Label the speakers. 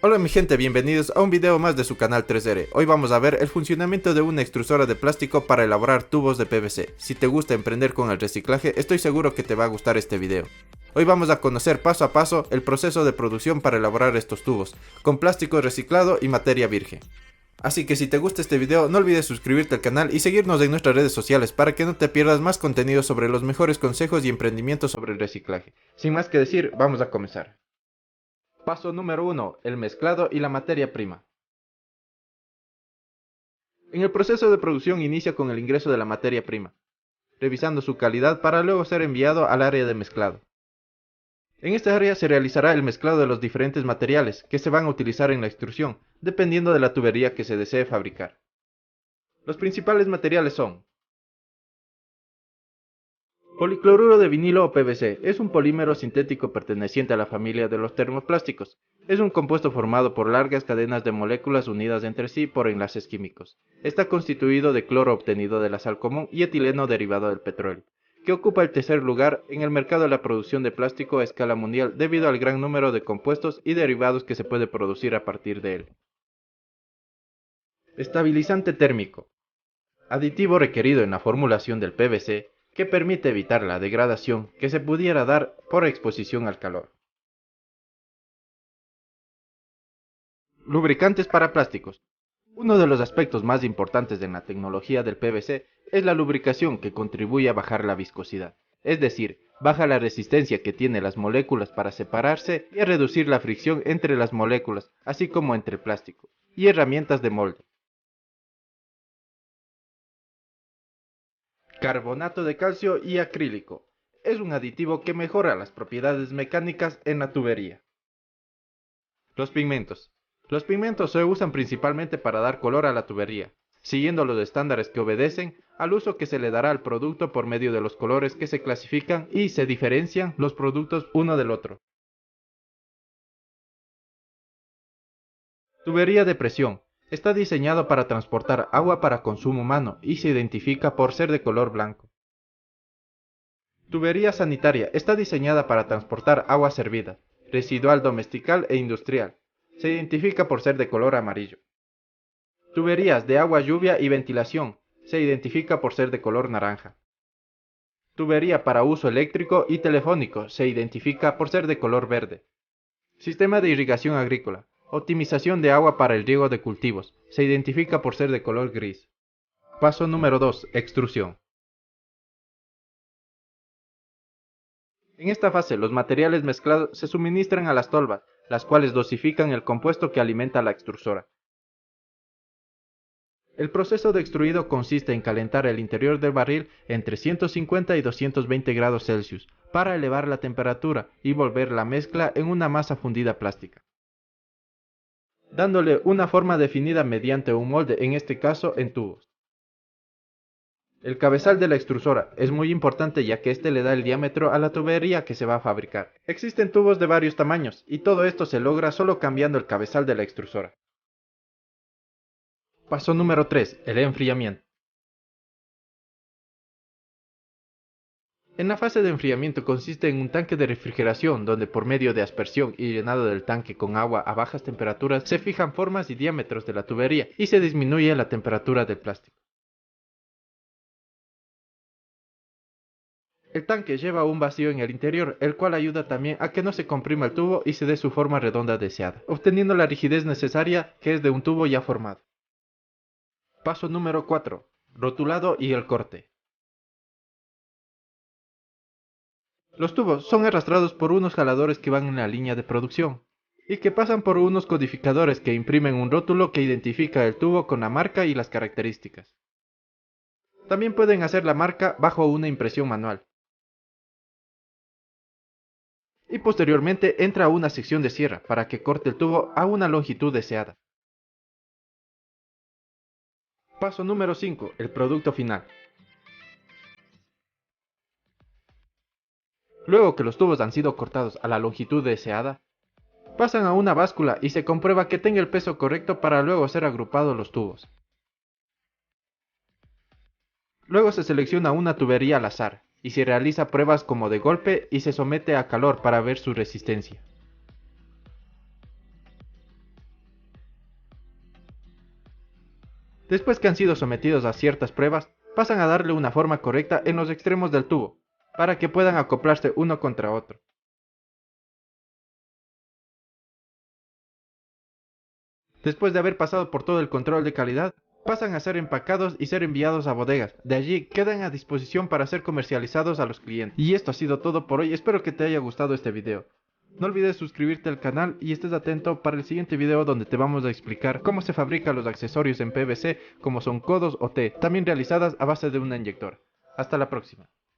Speaker 1: Hola mi gente, bienvenidos a un video más de su canal 3R. Hoy vamos a ver el funcionamiento de una extrusora de plástico para elaborar tubos de PVC. Si te gusta emprender con el reciclaje, estoy seguro que te va a gustar este video. Hoy vamos a conocer paso a paso el proceso de producción para elaborar estos tubos, con plástico reciclado y materia virgen. Así que si te gusta este video, no olvides suscribirte al canal y seguirnos en nuestras redes sociales para que no te pierdas más contenido sobre los mejores consejos y emprendimientos sobre el reciclaje. Sin más que decir, vamos a comenzar. Paso número 1. El mezclado y la materia prima. En el proceso de producción inicia con el ingreso de la materia prima, revisando su calidad para luego ser enviado al área de mezclado. En esta área se realizará el mezclado de los diferentes materiales que se van a utilizar en la extrusión, dependiendo de la tubería que se desee fabricar. Los principales materiales son: policloruro de vinilo o PVC es un polímero sintético perteneciente a la familia de los termoplásticos. Es un compuesto formado por largas cadenas de moléculas unidas entre sí por enlaces químicos. Está constituido de cloro obtenido de la sal común y etileno derivado del petróleo, que ocupa el tercer lugar en el mercado de la producción de plástico a escala mundial debido al gran número de compuestos y derivados que se puede producir a partir de él. Estabilizante térmico. Aditivo requerido en la formulación del PVC que permite evitar la degradación que se pudiera dar por exposición al calor. Lubricantes para plásticos. Uno de los aspectos más importantes en la tecnología del PVC es la lubricación, que contribuye a bajar la viscosidad, es decir, baja la resistencia que tienen las moléculas para separarse y a reducir la fricción entre las moléculas, así como entre el plástico, y herramientas de molde. Carbonato de calcio y acrílico. Es un aditivo que mejora las propiedades mecánicas en la tubería. Los pigmentos. Los pigmentos se usan principalmente para dar color a la tubería, siguiendo los estándares que obedecen al uso que se le dará al producto por medio de los colores que se clasifican y se diferencian los productos uno del otro. Tubería de presión. Está diseñado para transportar agua para consumo humano y se identifica por ser de color blanco. Tubería sanitaria. Está diseñada para transportar agua servida, residual domestical e industrial. Se identifica por ser de color amarillo. Tuberías de agua, lluvia y ventilación. Se identifica por ser de color naranja. Tubería para uso eléctrico y telefónico. Se identifica por ser de color verde. Sistema de irrigación agrícola. Optimización de agua para el riego de cultivos. Se identifica por ser de color gris. Paso número 2. Extrusión. En esta fase, los materiales mezclados se suministran a las tolvas, las cuales dosifican el compuesto que alimenta la extrusora. El proceso de extruido consiste en calentar el interior del barril entre 150 y 220 grados Celsius para elevar la temperatura y volver la mezcla en una masa fundida plástica, dándole una forma definida mediante un molde, en este caso en tubos. El cabezal de la extrusora es muy importante, ya que este le da el diámetro a la tubería que se va a fabricar. Existen tubos de varios tamaños y todo esto se logra solo cambiando el cabezal de la extrusora. Paso número 3. El enfriamiento. En la fase de enfriamiento consiste en un tanque de refrigeración donde, por medio de aspersión y llenado del tanque con agua a bajas temperaturas, se fijan formas y diámetros de la tubería y se disminuye la temperatura del plástico. El tanque lleva un vacío en el interior, el cual ayuda también a que no se comprima el tubo y se dé su forma redonda deseada, obteniendo la rigidez necesaria que es de un tubo ya formado. Paso número 4. Rotulado y el corte. Los tubos son arrastrados por unos jaladores que van en la línea de producción y que pasan por unos codificadores que imprimen un rótulo que identifica el tubo con la marca y las características. También pueden hacer la marca bajo una impresión manual. Y posteriormente entra a una sección de sierra para que corte el tubo a una longitud deseada. Paso número 5. El producto final. Luego que los tubos han sido cortados a la longitud deseada, pasan a una báscula y se comprueba que tenga el peso correcto para luego ser agrupados los tubos. Luego se selecciona una tubería al azar y se realiza pruebas como de golpe y se somete a calor para ver su resistencia. Después que han sido sometidos a ciertas pruebas, pasan a darle una forma correcta en los extremos del tubo, para que puedan acoplarse uno contra otro. Después de haber pasado por todo el control de calidad, pasan a ser empacados y ser enviados a bodegas. De allí quedan a disposición para ser comercializados a los clientes. Y esto ha sido todo por hoy, espero que te haya gustado este video. No olvides suscribirte al canal y estés atento para el siguiente video donde te vamos a explicar cómo se fabrican los accesorios en PVC como son codos o T, también realizadas a base de una inyectora. Hasta la próxima.